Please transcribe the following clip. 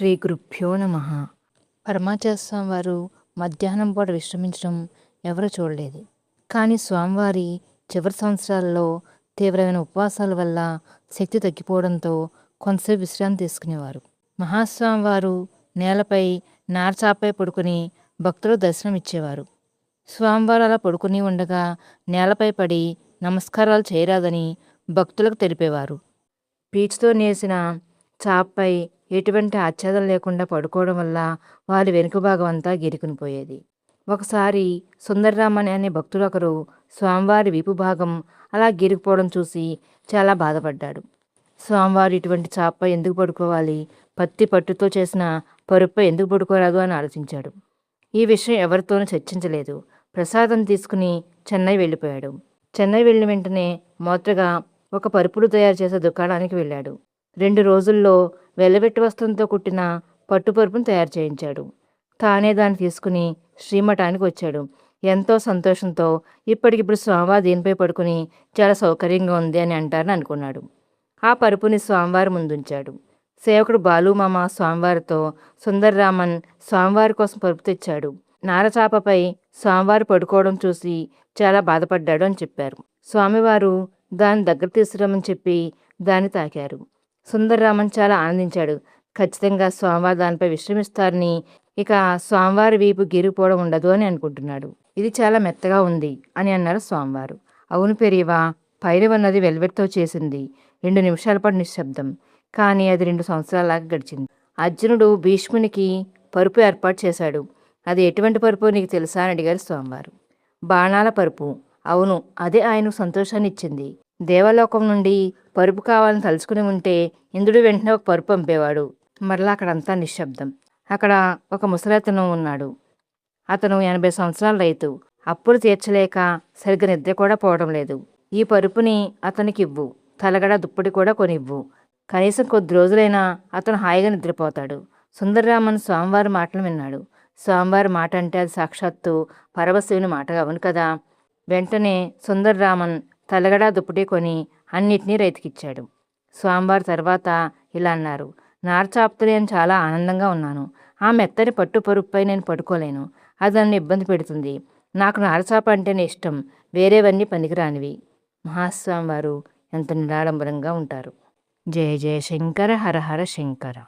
శ్రీ గురుభ్యో నమః. పరమాచార్య స్వామివారు మధ్యాహ్నం పూట విశ్రమించడం ఎవరూ చూడలేదు. కానీ స్వామివారి చివరి సంవత్సరాల్లో తీవ్రమైన ఉపవాసాల వల్ల శక్తి తగ్గిపోవడంతో కొంతసేపు విశ్రాంతి తీసుకునేవారు. మహాస్వామివారు నేలపై నారచాపై పడుకుని భక్తులకు దర్శనం ఇచ్చేవారు. స్వామివారు అలా పడుకుని ఉండగా నేలపై పడి నమస్కారాలు చేయరాదని భక్తులకు తెలిపేవారు. పీచుతో నేసిన చాపపై ఎటువంటి ఆచ్ఛాదన లేకుండా పడుకోవడం వల్ల వారి వెనుక భాగం అంతా గిరుకునిపోయేది. ఒకసారి సుందరరామన్ అనే భక్తుడు ఒకరు స్వామివారి వీపు భాగం అలా గిరుకుపోవడం చూసి చాలా బాధపడ్డాడు. స్వామివారు ఇటువంటి చాపపై ఎందుకు పడుకోవాలి, పత్తి పట్టుతో చేసిన పరుపుపై ఎందుకు పడుకోరాదు అని ఆలోచించాడు. ఈ విషయం ఎవరితోనూ చర్చించలేదు. ప్రసాదం తీసుకుని చెన్నై వెళ్ళిపోయాడు. చెన్నై వెళ్ళిన వెంటనే మొదటగా ఒక పరుపులు తయారు చేసే దుకాణానికి వెళ్ళాడు. 2 రోజుల్లో వెల్లవెట్టి వస్త్రంతో కుట్టిన పట్టుపరుపును తయారు చేయించాడు. తానే దాన్ని తీసుకుని శ్రీమఠానికి వచ్చాడు. ఎంతో సంతోషంతో ఇప్పటికిప్పుడు స్వామివారు దీనిపై పడుకుని చాలా సౌకర్యంగా ఉంది అని అంటారని అనుకున్నాడు. ఆ పరుపుని స్వామివారి ముందుంచాడు. సేవకుడు బాలుమామ స్వామివారితో, సుందరరామన్ స్వామివారి కోసం పరుపు తెచ్చాడు. నారచాపపై స్వామివారు పడుకోవడం చూసి చాలా బాధపడ్డాడు అని చెప్పారు. స్వామివారు దాన్ని దగ్గర తీసుకురమ్మని చెప్పి దాన్ని తాకారు. సుందరరామన్ చాలా ఆనందించాడు. ఖచ్చితంగా స్వామివారు దానిపై విశ్రమిస్తారని, ఇక స్వామివారి వీపు గిరిపోవడం ఉండదు అని అనుకుంటున్నాడు. ఇది చాలా మెత్తగా ఉంది అని అన్నారు స్వామివారు. అవును పెరియవా, పైన ఉన్నది వెల్వెట్తో చేసింది. 2 నిమిషాల పాటు నిశ్శబ్దం. కానీ అది 2 సంవత్సరాలలాగా గడిచింది. అర్జునుడు భీష్మునికి పరుపు ఏర్పాటు చేశాడు. అది ఎటువంటి పరుపు నీకు తెలుసా అని అడిగారు స్వామివారు. బాణాల పరుపు. అవును, అదే ఆయనకు సంతోషాన్ని ఇచ్చింది. దేవలోకం నుండి పరుపు కావాలని తలుచుకుని ఉంటే ఇంద్రుడు వెంటనే ఒక పరుపు పంపేవాడు. మరలా అక్కడంతా నిశ్శబ్దం. అక్కడ ఒక ముసలతను ఉన్నాడు. అతను 80 సంవత్సరాల రైతు. అప్పులు తీర్చలేక సరిగ్గా నిద్ర కూడా పోవడం లేదు. ఈ పరుపుని అతనికి ఇవ్వు, తలగడ దుప్పటి కూడా కొనివ్వు. కనీసం కొద్ది రోజులైనా అతను హాయిగా నిద్రపోతాడు. సుందరరామన్ స్వామివారి మాటలు విన్నాడు. స్వామివారి మాట అంటే అది సాక్షాత్తు పరమశివుని మాట అవును కదా. వెంటనే సుందరరామన్ తలగడ దుప్పటి కొని అన్నిటినీ రైతుకిచ్చాడు. స్వామివారి తర్వాత ఇలా అన్నారు, నారచాపతో నేను చాలా ఆనందంగా ఉన్నాను. ఆ మెత్తని పట్టు పరుపుపై నేను పడుకోలేను. అది నన్ను ఇబ్బంది పెడుతుంది. నాకు నారచాప అంటేనే ఇష్టం, వేరేవన్నీ పనికిరానివి. మహాస్వామివారు ఎంత నిరాడంబరంగా ఉంటారు. జయ జయ శంకర హర హర శంకర.